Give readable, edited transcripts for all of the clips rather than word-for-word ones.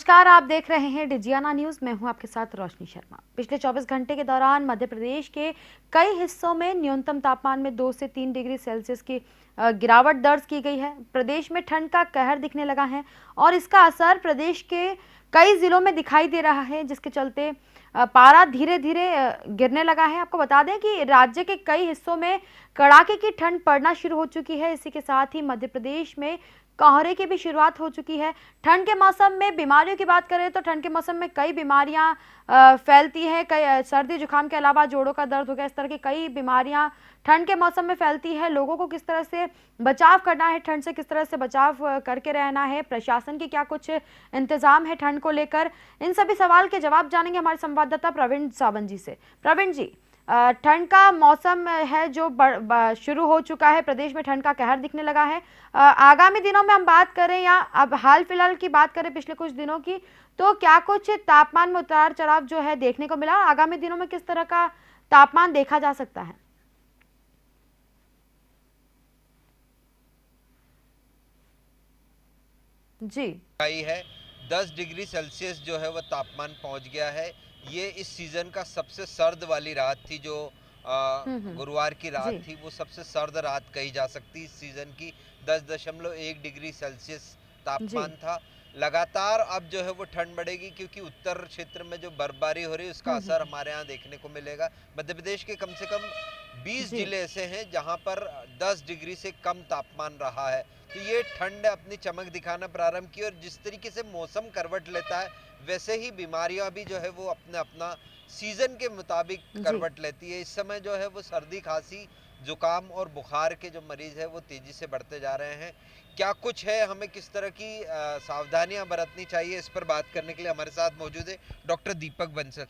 नमस्कार, आप देख रहे हैं डिजियाना न्यूज। मैं हूं आपके साथ रोशनी शर्मा। पिछले 24 घंटे के दौरान मध्य प्रदेश के कई हिस्सों में न्यूनतम तापमान में 2 से 3 डिग्री सेल्सियस की गिरावट दर्ज की गई है। प्रदेश में ठंड का कहर दिखने लगा है और इसका असर प्रदेश के कई जिलों में दिखाई दे रहा है, जिसके चलते पारा धीरे धीरे गिरने लगा है। आपको बता दें कि राज्य के कई हिस्सों में कड़ाके की ठंड पड़ना शुरू हो चुकी है। इसी के साथ ही मध्य प्रदेश में कोहरे की भी शुरुआत हो चुकी है। ठंड के मौसम में बीमारियों की बात करें तो ठंड के मौसम में कई बीमारियां फैलती हैं। कई सर्दी जुकाम के अलावा जोड़ों का दर्द हो गया, इस तरह की कई बीमारियां ठंड के मौसम में फैलती है। लोगों को किस तरह से बचाव करना है, ठंड से किस तरह से बचाव करके रहना है, प्रशासन के क्या कुछ इंतजाम है ठंड को लेकर, इन सभी सवाल के जवाब जानेंगे हमारे संवाददाता प्रवीण सावंत जी से। प्रवीण जी, ठंड का मौसम है जो शुरू हो चुका है, प्रदेश में ठंड का कहर दिखने लगा है। आगामी दिनों में हम बात करें या अब हाल फिलहाल की बात करें पिछले कुछ दिनों की, तो क्या कुछ तापमान में उतार चढ़ाव जो है देखने को मिला? आगामी दिनों में किस तरह का तापमान देखा जा सकता है? जी आई है 10 डिग्री सेल्सियस जो है वह तापमान पहुंच गया है। ये इस सीजन का सबसे सर्द वाली रात थी। जो गुरुवार की रात जी थी वो सबसे सर्द रात कही जा सकती इस सीजन की। 10.1 डिग्री सेल्सियस जी तापमान था। लगातार अब जो है वो ठंड बढ़ेगी, क्योंकि उत्तर क्षेत्र में जो बर्फबारी हो रही है उसका असर हमारे यहाँ देखने को मिलेगा। मध्य प्रदेश के कम से कम 20 जी जिले ऐसे हैं जहां पर 10 डिग्री से कम तापमान रहा है। तो ये ठंड अपनी चमक दिखाना प्रारंभ की, और जिस तरीके से मौसम करवट लेता है वैसे ही बीमारियां भी जो है वो अपना अपना सीजन के मुताबिक जी करवट लेती है। इस समय जो है वो सर्दी, खांसी, जुकाम और बुखार के जो मरीज है वो तेजी से बढ़ते जा रहे हैं। क्या कुछ है, हमें किस तरह की सावधानियां बरतनी चाहिए, इस पर बात करने के लिए हमारे साथ मौजूद है डॉक्टर दीपक बंसल।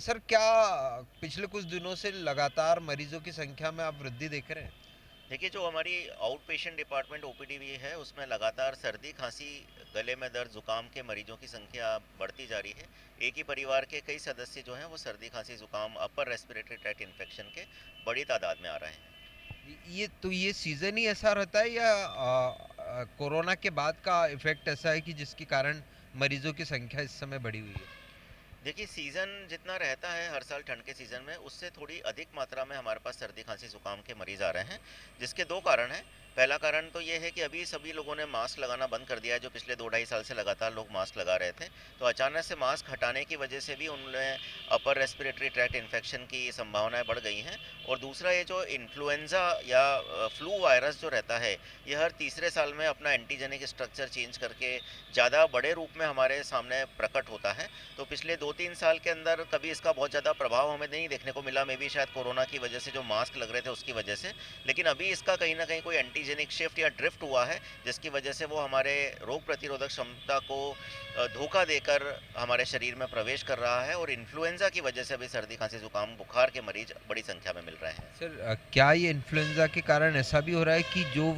सर, क्या पिछले कुछ दिनों से लगातार मरीजों की संख्या में आप वृद्धि देख रहे हैं? देखिए, जो हमारी आउट पेशेंट डिपार्टमेंट ओपीडी भी है उसमें लगातार सर्दी, खांसी, गले में दर्द, जुकाम के मरीजों की संख्या बढ़ती जा रही है। एक ही परिवार के कई सदस्य जो हैं वो सर्दी, खांसी, जुकाम, अपर रेस्पिरेटरी ट्रैक्ट इन्फेक्शन के बड़ी तादाद में आ रहे हैं। ये सीजन ही ऐसा रहता है, या कोरोना के बाद का इफेक्ट ऐसा है कि जिसके कारण मरीजों की संख्या इस समय बढ़ी हुई है? देखिए, सीज़न जितना रहता है हर साल ठंड के सीज़न में, उससे थोड़ी अधिक मात्रा में हमारे पास सर्दी, खांसी, जुकाम के मरीज़ आ रहे हैं, जिसके दो कारण हैं। पहला कारण तो ये है कि अभी सभी लोगों ने मास्क लगाना बंद कर दिया है। जो पिछले 2 ढाई साल से लगातार लोग मास्क लगा रहे थे, तो अचानक से मास्क हटाने की वजह से भी उनमें अपर रेस्पिरेटरी ट्रैक्ट इन्फेक्शन की संभावनाएं बढ़ गई हैं। और दूसरा, ये जो इन्फ्लुएंजा या फ्लू वायरस जो रहता है, ये हर तीसरे साल में अपना एंटीजेनिक स्ट्रक्चर चेंज करके ज़्यादा बड़े रूप में हमारे सामने प्रकट होता है। तो पिछले 2-3 साल के अंदर कभी इसका बहुत ज़्यादा प्रभाव हमें नहीं देखने को मिला। मे बी शायद कोरोना की वजह से, जो मास्क लग रहे थे उसकी वजह से। लेकिन अभी इसका कहीं ना कहीं कोई एंटीजेनिक शिफ्ट या ड्रिफ्ट हुआ है, जिसकी वजह से वो हमारे रोग प्रतिरोधक क्षमता को धोखा देकर हमारे शरीर में प्रवेश कर रहा है। और इन्फ्लुएंजा की वजह से अभी सर्दी, खांसी, जुकाम, बुखार के मरीज बड़ी संख्या में मिल रहे हैं। सर, क्या ये इन्फ्लुएंजा के कारण ऐसा भी हो रहा है कि जो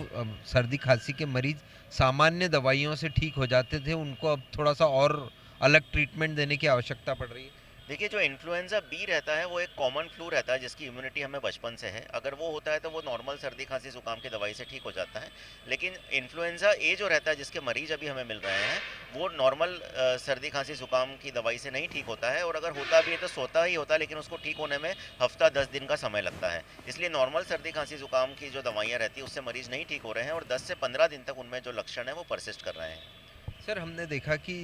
सर्दी खांसी के मरीज सामान्य दवाइयों से ठीक हो जाते थे, उनको अब थोड़ा सा और अलग ट्रीटमेंट देने की आवश्यकता पड़ रही है? देखिए, जो इन्फ्लुएंजा बी रहता है वो एक कॉमन फ्लू रहता है जिसकी इम्यूनिटी हमें बचपन से है। अगर वो होता है तो वो नॉर्मल सर्दी, खांसी, जुकाम की दवाई से ठीक हो जाता है। लेकिन इन्फ्लुएंजा ए जो रहता है, जिसके मरीज अभी हमें मिल रहे हैं, वो नॉर्मल सर्दी, खांसी, जुकाम की दवाई से नहीं ठीक होता है। और अगर होता भी है तो सोता ही होता है, लेकिन उसको ठीक होने में हफ्ता 10 दिन का समय लगता है। इसलिए नॉर्मल सर्दी, खांसी, जुकाम की जो दवाइयाँ रहती है उससे मरीज नहीं ठीक हो रहे हैं, और 10 से 15 दिन तक उनमें जो लक्षण है वो परसिस्ट कर रहे हैं। सर, हमने देखा कि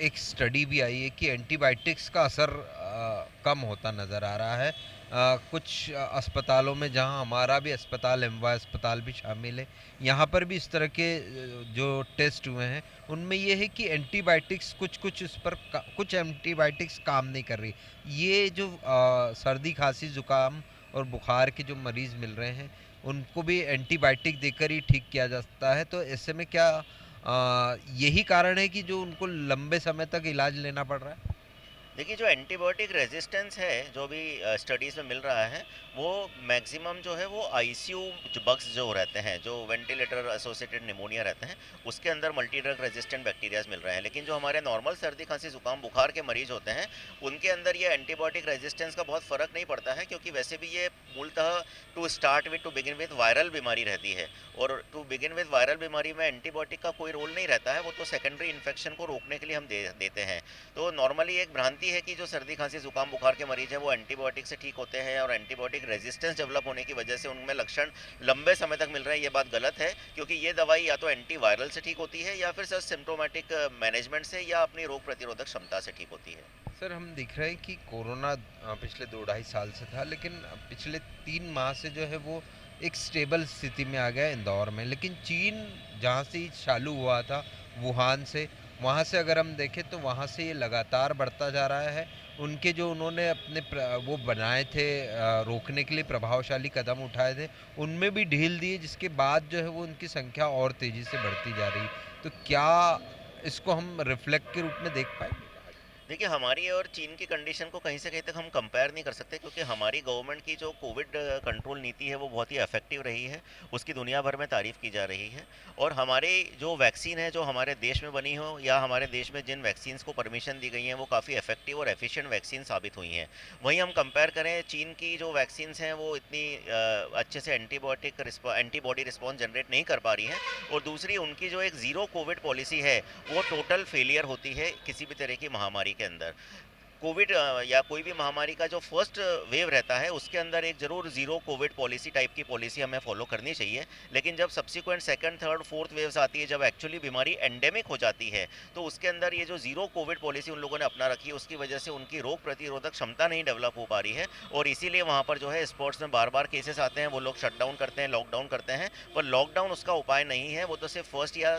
एक स्टडी भी आई है कि एंटीबायोटिक्स का असर कम होता नज़र आ रहा है। कुछ अस्पतालों में, जहां हमारा भी अस्पताल, एमवाय अस्पताल भी शामिल है, यहाँ पर भी इस तरह के जो टेस्ट हुए हैं उनमें ये है कि एंटीबायोटिक्स कुछ इस पर कुछ एंटीबायोटिक्स काम नहीं कर रही। ये जो सर्दी, खांसी, जुकाम और बुखार के जो मरीज़ मिल रहे हैं उनको भी एंटीबायोटिक देकर ही ठीक किया जा सकता है। तो ऐसे में क्या यही कारण है कि जो उनको लंबे समय तक इलाज लेना पड़ रहा है? देखिए, जो एंटीबायोटिक रेजिस्टेंस है, जो भी स्टडीज़ में मिल रहा है, वो मैक्सिमम जो है वो आईसीयू जो बग्स जो रहते हैं, जो वेंटिलेटर एसोसिएटेड निमोनिया रहते हैं, उसके अंदर मल्टी ड्रग रेजिस्टेंट बैक्टीरियाज मिल रहे हैं। लेकिन जो हमारे नॉर्मल सर्दी खांसी जुकाम बुखार के मरीज होते हैं, उनके अंदर ये एंटीबायोटिक रेजिस्टेंस का बहुत फ़र्क नहीं पड़ता है, क्योंकि वैसे भी ये मूलतः टू बिगिन विद वायरल बीमारी रहती है। और टू बिगिन विद वायरल बीमारी में एंटीबायोटिक का कोई रोल नहीं रहता है, वो तो सेकेंडरी इन्फेक्शन को रोकने के लिए हम देते हैं। तो नॉर्मली एक भ्रांति है कि जो सर्दी खांसी जुकाम बुखार के मरीज हैं वो एंटीबायोटिक से ठीक होते हैं, और एंटीबायोटिक रेजिस्टेंस डेवलप होने की वजह से उनमें लक्षण लंबे समय तक मिल रहे हैं। ये बात गलत है, क्योंकि ये दवाई या तो एंटीवायरल से ठीक होती है, या फिर सिर्फ सिम्टोमेटिक मैनेजमेंट से या अपनी रोग प्रतिरोधक क्षमता से ठीक होती है। सर हम देख रहे हैं कि कोरोना पिछले 2-2.5 साल से था, लेकिन पिछले 3 माह से जो है वो एक स्टेबल स्थिति में आ गया इंदौर में। लेकिन चीन जहाँ से ये चालू हुआ था, वुहान से, वहाँ से अगर हम देखें तो वहाँ से ये लगातार बढ़ता जा रहा है। उनके जो उन्होंने अपने वो बनाए थे, रोकने के लिए प्रभावशाली कदम उठाए थे, उनमें भी ढील दी, जिसके बाद जो है वो उनकी संख्या और तेज़ी से बढ़ती जा रही। तो क्या इसको हम रिफ्लेक्ट के रूप में देख पाएंगे? देखिए, हमारी और चीन की कंडीशन को कहीं से कहीं तक हम कंपेयर नहीं कर सकते, क्योंकि हमारी गवर्नमेंट की जो कोविड कंट्रोल नीति है वो बहुत ही इफेक्टिव रही है, उसकी दुनिया भर में तारीफ की जा रही है। और हमारी जो वैक्सीन है जो हमारे देश में बनी हो, या हमारे देश में जिन वैक्सीन्स को परमिशन दी गई हैं, वो काफ़ी इफेक्टिव और एफिशिएंट वैक्सीन साबित हुई हैं। वहीं हम कंपेयर करें, चीन की जो वैक्सीन्स हैं वो इतनी अच्छे से एंटीबॉडी रिस्पॉन्स जनरेट नहीं कर पा रही हैं, और दूसरी उनकी जो एक ज़ीरो कोविड पॉलिसी है वो टोटल फेलियर होती है किसी भी तरह की महामारी के अंदर। कोविड या कोई भी महामारी का जो फर्स्ट वेव रहता है, उसके अंदर एक ज़रूर ज़ीरो कोविड पॉलिसी टाइप की पॉलिसी हमें फॉलो करनी चाहिए। लेकिन जब subsequent second, third, fourth waves आती है, जब एक्चुअली बीमारी एंडेमिक हो जाती है, तो उसके अंदर ये जो ज़ीरो कोविड पॉलिसी उन लोगों ने अपना रखी है, उसकी वजह से उनकी रोग प्रतिरोधक क्षमता नहीं डेवलप हो पा रही है, और इसीलिए वहाँ पर जो है स्पॉट्स में बार बार केसेस आते हैं, वो लोग शटडाउन करते हैं, लॉकडाउन करते हैं। पर लॉकडाउन उसका उपाय नहीं है, वो तो सिर्फ फर्स्ट या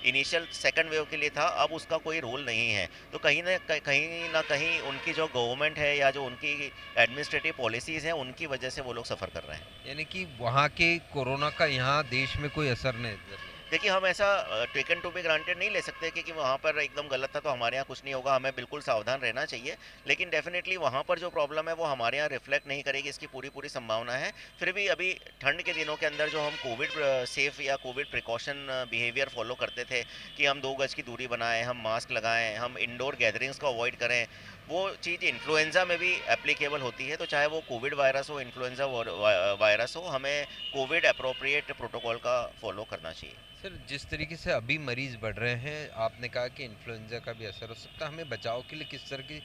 इनिशियल सेकंड वेव के लिए था, अब उसका कोई रोल नहीं है। तो कहीं ना कहीं उनकी जो गवर्नमेंट है, या जो उनकी एडमिनिस्ट्रेटिव पॉलिसीज़ हैं, उनकी वजह से वो लोग सफ़र कर रहे हैं। यानी कि वहाँ के कोरोना का यहाँ देश में कोई असर नहीं। देखिए, हम ऐसा टेकन टू बी ग्रांटेड नहीं ले सकते कि वहाँ पर एकदम गलत था तो हमारे यहाँ कुछ नहीं होगा, हमें बिल्कुल सावधान रहना चाहिए। लेकिन डेफिनेटली वहाँ पर जो प्रॉब्लम है वो हमारे यहाँ रिफ्लेक्ट नहीं करेगी, इसकी पूरी पूरी संभावना है। फिर भी अभी ठंड के दिनों के अंदर जो हम कोविड सेफ या कोविड प्रिकॉशन बिहेवियर फॉलो करते थे, कि हम 2 गज की दूरी बनाएं, हम मास्क लगाएं, हम इंडोर गैदरिंग्स को अवॉइड करें, वो चीज़ इन्फ्लुएंजा में भी एप्लीकेबल होती है। तो चाहे वो कोविड वायरस हो, इन्फ्लुएंजा वायरस हो, हमें कोविड अप्रोप्रिएट प्रोटोकॉल का फॉलो करना चाहिए। सर जिस तरीके से अभी मरीज बढ़ रहे हैं, आपने कहा कि इन्फ्लुएंजा का भी असर हो सकता है, हमें बचाव के लिए किस तरह की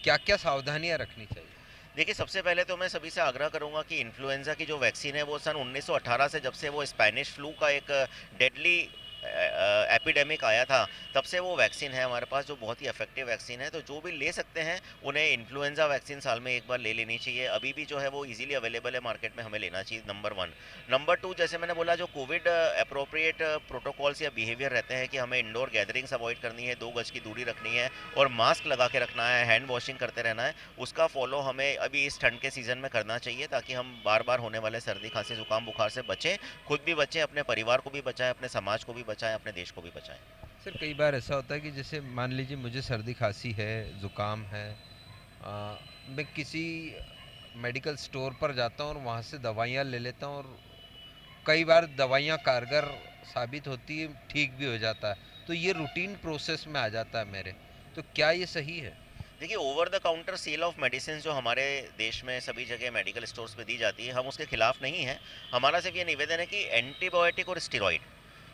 क्या-क्या सावधानियां रखनी चाहिए? देखिए, सबसे पहले तो मैं सभी से आग्रह करूंगा कि इन्फ्लुएंजा की जो वैक्सीन है वो सन 1918 से, जब से वो स्पेनिश फ्लू का एक डेडली एपिडेमिक आया था, तब से वो वैक्सीन है हमारे पास, जो बहुत ही इफेक्टिव वैक्सीन है। तो जो भी ले सकते हैं उन्हें इन्फ्लुएंजा वैक्सीन साल में एक बार ले लेनी चाहिए। अभी भी जो है वो इजीली अवेलेबल है मार्केट में, हमें लेना चाहिए, नंबर 1। नंबर 2, जैसे मैंने बोला, जो कोविड अप्रोप्रिएट प्रोटोकॉल्स या बिहेवियर रहते हैं, कि हमें इंडोर गैदरिंग्स अवॉइड करनी है, 2 गज की दूरी रखनी है, और मास्क लगा के रखना है, हैंड वॉशिंग करते रहना है, उसका फॉलो हमें अभी इस ठंड के सीज़न में करना चाहिए, ताकि हम बार बार होने वाले सर्दी खांसी जुकाम बुखार से बचें, खुद भी बचें, अपने परिवार को भी बचाएं, अपने समाज को भी बचाएं, अपने देश को भी बचाएं। सर कई बार ऐसा होता है कि जैसे मान लीजिए मुझे सर्दी खांसी है, जुकाम है, मैं किसी मेडिकल स्टोर पर जाता हूँ और वहाँ से दवाइयाँ ले लेता हूँ, और कई बार दवाइयाँ कारगर साबित होती है, ठीक भी हो जाता है, तो ये रूटीन प्रोसेस में आ जाता है मेरे। तो क्या ये सही है? देखिए, over the counter sale of medicine जो हमारे देश में सभी जगह मेडिकल स्टोर्स पे दी जाती है, हम उसके खिलाफ नहीं हैं। हमारा सिर्फ ये निवेदन है कि एंटीबायोटिक और स्टेरॉइड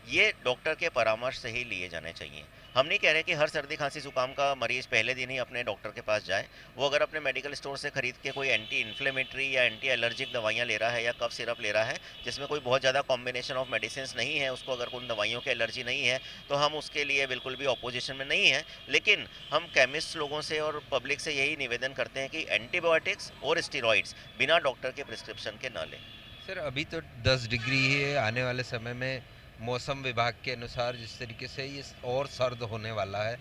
ये डॉक्टर के परामर्श से ही लिए जाने चाहिए। हम नहीं कह रहे कि हर सर्दी खांसी जुकाम का मरीज पहले दिन ही अपने डॉक्टर के पास जाए। वो अगर अपने मेडिकल स्टोर से खरीद के कोई एंटी इन्फ्लेमेटरी या एंटी एलर्जिक दवाइयाँ ले रहा है, या कफ सिरप ले रहा है, जिसमें कोई बहुत ज़्यादा कॉम्बिनेशन ऑफ मेडिसिन नहीं है, उसको अगर उन दवाइयों की एलर्जी नहीं है, तो हम उसके लिए बिल्कुल भी ऑपोजिशन में नहीं है। लेकिन हम केमिस्ट लोगों से और पब्लिक से यही निवेदन करते हैं कि एंटीबायोटिक्स और स्टीरॉइड्स बिना डॉक्टर के प्रिस्क्रिप्शन के न लें। सर अभी तो 10 डिग्री है, आने वाले समय में मौसम विभाग के अनुसार जिस तरीके से ये और सर्द होने वाला है,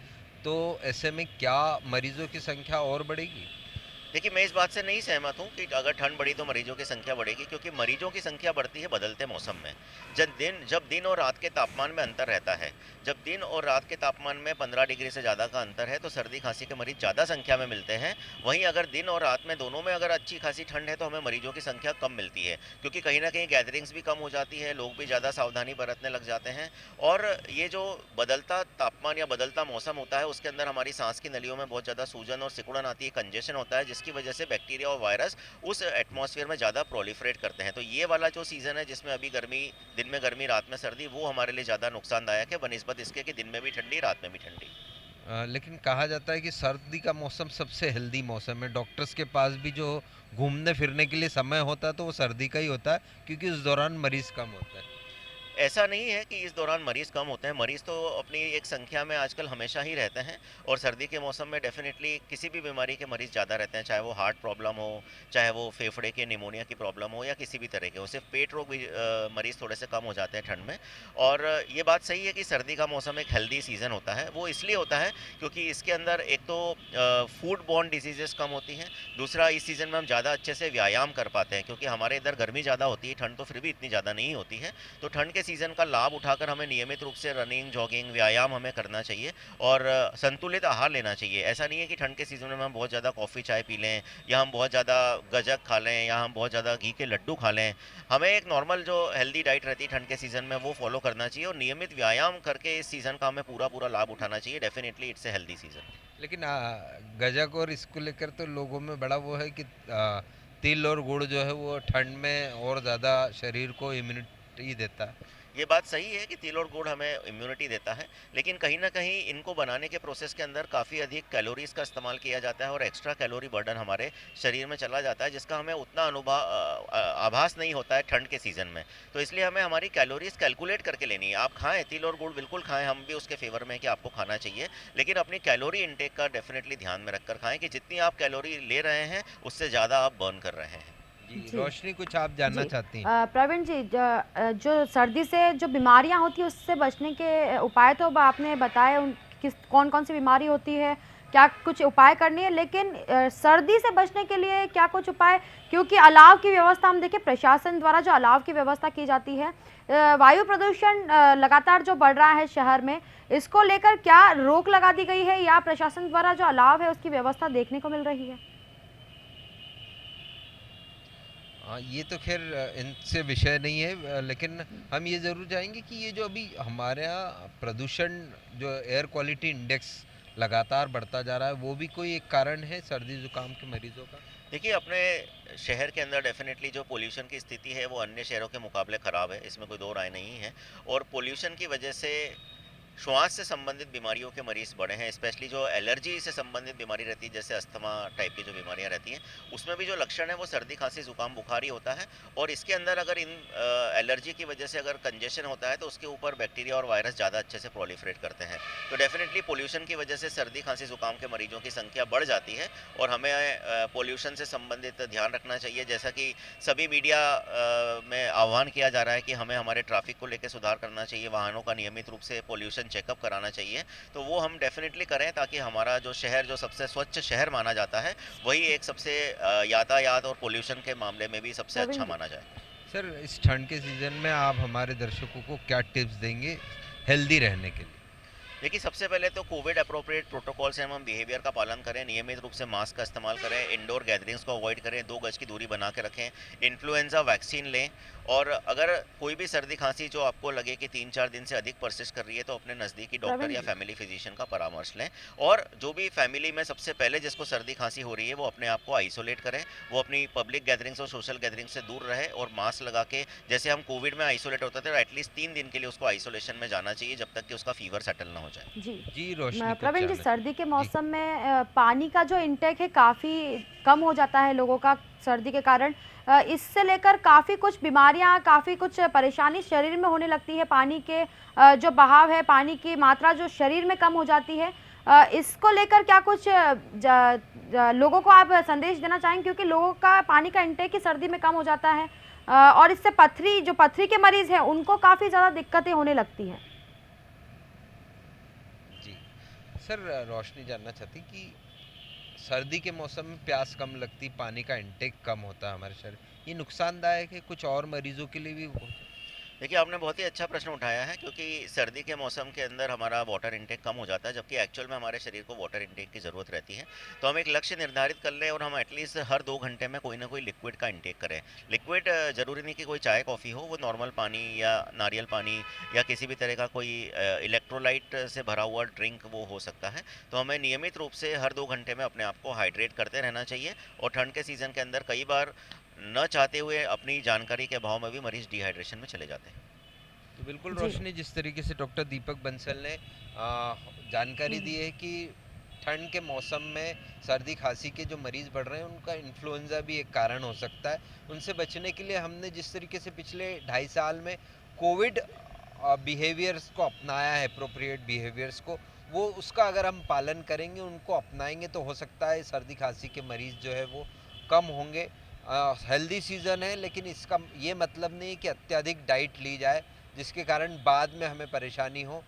तो ऐसे में क्या मरीजों की संख्या और बढ़ेगी? देखिए, मैं इस बात से नहीं सहमत हूँ कि अगर ठंड बढ़ी तो मरीजों की संख्या बढ़ेगी, क्योंकि मरीजों की संख्या बढ़ती है बदलते मौसम में। जब दिन और रात के तापमान में अंतर रहता है, जब दिन और रात के तापमान में 15 डिग्री से ज़्यादा का अंतर है, तो सर्दी खांसी के मरीज ज़्यादा संख्या में मिलते हैं। वहीं अगर दिन और रात में दोनों में अगर अच्छी खासी ठंड है, तो हमें मरीजों की संख्या कम मिलती है, क्योंकि कहीं न कहीं गैदरिंग्स भी कम हो जाती है, लोग भी ज़्यादा सावधानी बरतने लग जाते हैं। और ये जो बदलता तापमान या बदलता मौसम होता है, उसके अंदर हमारी सांस की नलियों में बहुत ज़्यादा सूजन और सिकुड़न आती है, कंजेशन होता है, जिसकी वजह से बैक्टीरिया और वायरस उस एटमॉस्फेयर में ज़्यादा प्रोलिफरेट करते हैं। तो ये वाला जो सीज़न है, जिसमें अभी गर्मी, दिन में गर्मी, रात में सर्दी, वो हमारे लिए ज़्यादा नुकसानदायक है बनिस्बत इसके कि दिन में भी ठंडी, रात में भी ठंडी। लेकिन कहा जाता है कि सर्दी का मौसम सबसे हेल्दी मौसम है। डॉक्टर्स के पास भी जो घूमने फिरने के लिए समय होता है तो वो सर्दी का ही होता है, क्योंकि उस दौरान मरीज कम होता है। ऐसा नहीं है कि इस दौरान मरीज़ कम होते हैं, मरीज़ तो अपनी एक संख्या में आजकल हमेशा ही रहते हैं। और सर्दी के मौसम में डेफ़िनेटली किसी भी बीमारी के मरीज़ ज़्यादा रहते हैं, चाहे वो हार्ट प्रॉब्लम हो, चाहे वो फेफड़े के निमोनिया की प्रॉब्लम हो, या किसी भी तरह के हो। सिर्फ पेट रोग भी मरीज़ थोड़े से कम हो जाते हैं ठंड में। और ये बात सही है कि सर्दी का मौसम एक हेल्दी सीज़न होता है। वो इसलिए होता है क्योंकि इसके अंदर एक तो फूड बॉर्न डिजीज़ेज़ कम होती हैं, दूसरा इस सीज़न में हम ज़्यादा अच्छे से व्यायाम कर पाते हैं, क्योंकि हमारे इधर गर्मी ज़्यादा होती है, ठंड तो फिर भी इतनी ज़्यादा नहीं होती है। तो ठंड के सीज़न का लाभ उठाकर हमें नियमित रूप से रनिंग, जॉगिंग, व्यायाम हमें करना चाहिए और संतुलित आहार लेना चाहिए। ऐसा नहीं है कि ठंड के सीज़न में हम बहुत ज़्यादा कॉफ़ी चाय पी लें, या हम बहुत ज़्यादा गज्जक खा लें, या हम बहुत ज़्यादा घी के लड्डू खा लें। हमें एक नॉर्मल जो हेल्दी डाइट रहती है ठंड के सीज़न में, वो फॉलो करना चाहिए और नियमित व्यायाम करके इस सीज़न का हमें पूरा लाभ उठाना चाहिए। Definitely it's a healthy season. लेकिन गजक और इसको लेकर तो लोगों में बड़ा वो है कि तिल और गुड़ जो है वो ठंड में और ज़्यादा शरीर को इम्यूनिटी देता है। ये बात सही है कि तिल और गुड़ हमें इम्यूनिटी देता है, लेकिन कहीं न कहीं इनको बनाने के प्रोसेस के अंदर काफ़ी अधिक कैलोरीज़ का इस्तेमाल किया जाता है और एक्स्ट्रा कैलोरी बर्डन हमारे शरीर में चला जाता है, जिसका हमें उतना आभास नहीं होता है ठंड के सीज़न में। तो इसलिए हमें हमारी कैलोरीज़ कैलकुलेट करके लेनी है। आप खाएँ, तिल और गुड़ बिल्कुल खाएँ, हम भी उसके फ़ेवर में हैं कि आपको खाना चाहिए, लेकिन अपनी कैलोरी इंटेक का डेफ़िनेटली ध्यान में रखकर खाएँ कि जितनी आप कैलोरी ले रहे हैं, उससे ज़्यादा आप बर्न कर रहे हैं। जी, जी रोशनी कुछ आप जानना जी चाहती हैं? प्रवीण जी, जो सर्दी से जो बीमारियां होती है उससे बचने के उपाय तो अब आपने बताए, किस कौन कौन सी बीमारी होती है, क्या कुछ उपाय करनी है, लेकिन सर्दी से बचने के लिए क्या कुछ उपाय, क्योंकि अलाव की व्यवस्था हम देखें प्रशासन द्वारा जो अलाव की व्यवस्था की जाती है, वायु प्रदूषण लगातार जो बढ़ रहा है शहर में, इसको लेकर क्या रोक लगा दी गई है या प्रशासन द्वारा जो अलाव है उसकी व्यवस्था देखने को मिल रही है? हाँ, ये तो खैर इनसे विषय नहीं है, लेकिन हम ये ज़रूर चाहेंगे कि ये जो अभी हमारे यहाँ प्रदूषण, जो एयर क्वालिटी इंडेक्स लगातार बढ़ता जा रहा है, वो भी कोई एक कारण है सर्दी जुकाम के मरीजों का? देखिए, अपने शहर के अंदर डेफ़िनेटली जो पॉल्यूशन की स्थिति है, वो अन्य शहरों के मुकाबले ख़राब है, इसमें कोई दो राय नहीं है। और पॉल्यूशन की वजह से श्वास से संबंधित बीमारियों के मरीज़ बढ़े हैं, स्पेशली जो एलर्जी से संबंधित बीमारी रहती है, जैसे अस्थमा टाइप की जो बीमारियां रहती हैं, उसमें भी जो लक्षण है वो सर्दी, खांसी, ज़ुकाम, बुखार ही होता है। और इसके अंदर अगर इन एलर्जी की वजह से अगर कंजेशन होता है, तो उसके ऊपर बैक्टीरिया और वायरस ज़्यादा अच्छे से प्रोलिफरेट करते हैं। तो डेफ़िनेटली पॉल्यूशन की वजह से सर्दी, खांसी, ज़ुकाम के मरीजों की संख्या बढ़ जाती है और हमें पॉल्यूशन से संबंधित ध्यान रखना चाहिए, जैसा कि सभी मीडिया में आह्वान किया जा रहा है कि हमें हमारे ट्रैफिक को लेकर सुधार करना चाहिए, वाहनों का नियमित रूप से पॉल्यूशन चेकअप कराना चाहिए। तो वो हम डेफिनेटली करें, ताकि हमारा जो शहर जो सबसे स्वच्छ शहर माना जाता है, वही एक सबसे यातायात और पॉल्यूशन के मामले में भी सबसे प्रवीण अच्छा जी, माना जाए। सर, इस ठंड के सीज़न में आप हमारे दर्शकों को क्या टिप्स देंगे हेल्दी रहने के लिए? देखिए, सबसे पहले तो कोविड अप्रोप्रिएट प्रोटोकॉल से हम बिहेवियर का पालन करें, नियमित रूप से मास्क का इस्तेमाल करें, इंडोर गैदरिंग्स को अवॉइड करें, 2 गज की दूरी बना के रखें, इन्फ्लुएंजा वैक्सीन लें। और अगर कोई भी सर्दी खांसी जो आपको लगे कि 3-4 दिन से अधिक परसिस्ट कर रही है, तो अपने नज़दीकी डॉक्टर प्रवीण या जी, फैमिली फिजिशियन का परामर्श लें। और जो भी फैमिली में सबसे पहले जिसको सर्दी खांसी हो रही है, वो अपने आप को आइसोलेट करें, वो अपनी पब्लिक गैदरिंग्स और सोशल गैदरिंग्स से दूर रहे और मास्क लगा के, जैसे हम कोविड में आइसोलेट होते थे, एटलीस्ट 3 दिन के लिए उसको आइसोलेशन में जाना चाहिए, जब तक कि उसका फीवर सेटल ना हो जाए। जी जी, रोशनी कुछ प्रवीण जी, जानना सर्दी के जी। मौसम में पानी का जो इंटेक है काफ़ी कम हो जाता है लोगों का सर्दी के कारण। इससे लेकर काफ़ी कुछ बीमारियां, काफ़ी कुछ परेशानी शरीर में होने लगती है। पानी के जो बहाव है, पानी की मात्रा जो शरीर में कम हो जाती है, इसको लेकर क्या कुछ लोगों को आप संदेश देना चाहेंगे, क्योंकि लोगों का पानी का इंटेक ही सर्दी में कम हो जाता है, और इससे पथरी के मरीज़ हैं उनको काफ़ी ज़्यादा दिक्कतें होने लगती हैं। जी। सर, रोशनी जानना चाहती कि सर्दी के मौसम में प्यास कम लगती, पानी का इंटेक कम होता है हमारे शरीर, ये नुकसानदायक है कुछ और मरीजों के लिए भी देखिए, आपने बहुत ही अच्छा प्रश्न उठाया है, क्योंकि सर्दी के मौसम के अंदर हमारा वाटर इंटेक कम हो जाता है, जबकि एक्चुअल में हमारे शरीर को वाटर इंटेक की ज़रूरत रहती है। तो हम एक लक्ष्य निर्धारित कर लें और हम एटलीस्ट हर 2 घंटे में कोई ना कोई लिक्विड का इंटेक करें। लिक्विड ज़रूरी नहीं कि कोई चाय कॉफ़ी हो, वो नॉर्मल पानी या नारियल पानी या किसी भी तरह का कोई इलेक्ट्रोलाइट से भरा हुआ ड्रिंक वो हो सकता है। तो हमें नियमित रूप से हर 2 घंटे में अपने आप को हाइड्रेट करते रहना चाहिए। और ठंड के सीज़न के अंदर कई बार न चाहते हुए अपनी जानकारी के अभाव में भी मरीज़ डिहाइड्रेशन में चले जाते हैं। तो बिल्कुल जी। रोशनी, जिस तरीके से डॉक्टर दीपक बंसल ने जानकारी दी है कि ठंड के मौसम में सर्दी खांसी के जो मरीज बढ़ रहे हैं उनका इन्फ्लुएंजा भी एक कारण हो सकता है। उनसे बचने के लिए हमने जिस तरीके से पिछले 2.5 साल में कोविड बिहेवियर्स को अपनाया है, अप्रोप्रिएट बिहेवियर्स को, वो उसका अगर हम पालन करेंगे, उनको अपनाएंगे तो हो सकता है सर्दी खांसी के मरीज जो है वो कम होंगे। हेल्दी सीजन है, लेकिन इसका ये मतलब नहीं कि अत्यधिक डाइट ली जाए जिसके कारण बाद में हमें परेशानी हो।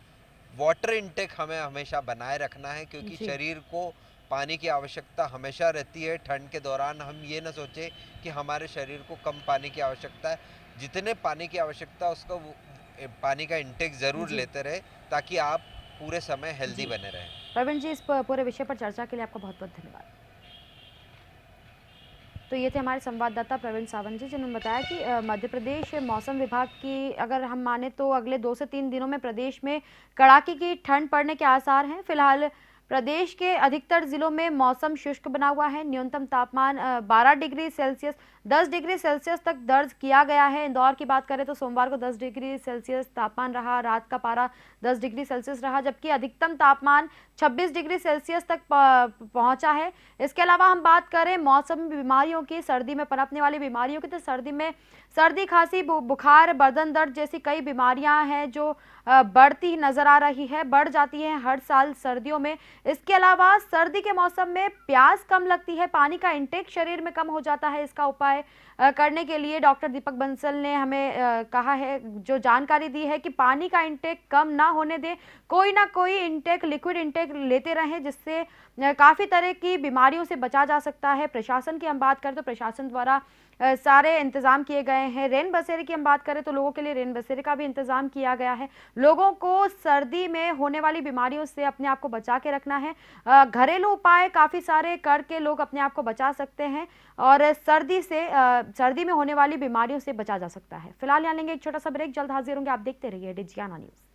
वाटर इनटेक हमें हमेशा बनाए रखना है, क्योंकि जी। शरीर को पानी की आवश्यकता हमेशा रहती है। ठंड के दौरान हम ये ना सोचें कि हमारे शरीर को कम पानी की आवश्यकता है। जितने पानी की आवश्यकता है उसका पानी का इनटेक ज़रूर जी। लेते रहे, ताकि आप पूरे समय हेल्दी जी। बने रहें। प्रवीण जी, इस पूरे विषय पर चर्चा के लिए आपका बहुत बहुत धन्यवाद। तो ये थे हमारे संवाददाता प्रवीण सावंत जी, जिन्होंने बताया कि मध्य प्रदेश मौसम विभाग की अगर हम माने तो अगले 2 से 3 दिनों में प्रदेश में कड़ाके की ठंड पड़ने के आसार हैं। फिलहाल प्रदेश के अधिकतर जिलों में मौसम शुष्क बना हुआ है। न्यूनतम तापमान 12 डिग्री सेल्सियस 10 डिग्री सेल्सियस तक दर्ज किया गया है। इंदौर की बात करें तो सोमवार को 10 डिग्री सेल्सियस तापमान रहा, रात का पारा 10 डिग्री सेल्सियस रहा, जबकि अधिकतम तापमान 26 डिग्री सेल्सियस तक पहुंचा है। इसके अलावा हम बात करें मौसमी बीमारियों की, सर्दी में पनपने वाली बीमारियों की, तो सर्दी में सर्दी खांसी बुखार बदन दर्द जैसी कई बीमारियां हैं जो बढ़ती नजर आ रही है, बढ़ जाती है हर साल सर्दियों में। इसके अलावा सर्दी के मौसम में प्यास कम लगती है, पानी का इंटेक शरीर में कम हो जाता है। इसका उपाय करने के लिए डॉक्टर दीपक बंसल ने हमें कहा है, जो जानकारी दी है कि पानी का इंटेक कम ना होने दें, कोई ना कोई इंटेक लिक्विड इंटेक लेते रहें, जिससे काफ़ी तरह की बीमारियों से बचा जा सकता है। प्रशासन की हम बात करें तो प्रशासन द्वारा सारे इंतजाम किए गए हैं। रेन बसेरे की हम बात करें तो लोगों के लिए रेन बसेरे का भी इंतजाम किया गया है। लोगों को सर्दी में होने वाली बीमारियों से अपने आप को बचा के रखना है। घरेलू उपाय काफ़ी सारे करके लोग अपने आप को बचा सकते हैं और सर्दी में होने वाली बीमारियों से बचा जा सकता है। फिलहाल यहाँ लेंगे एक छोटा सा ब्रेक, जल्द हाजिर होंगे। आप देखते रहिए डिजियाना न्यूज़।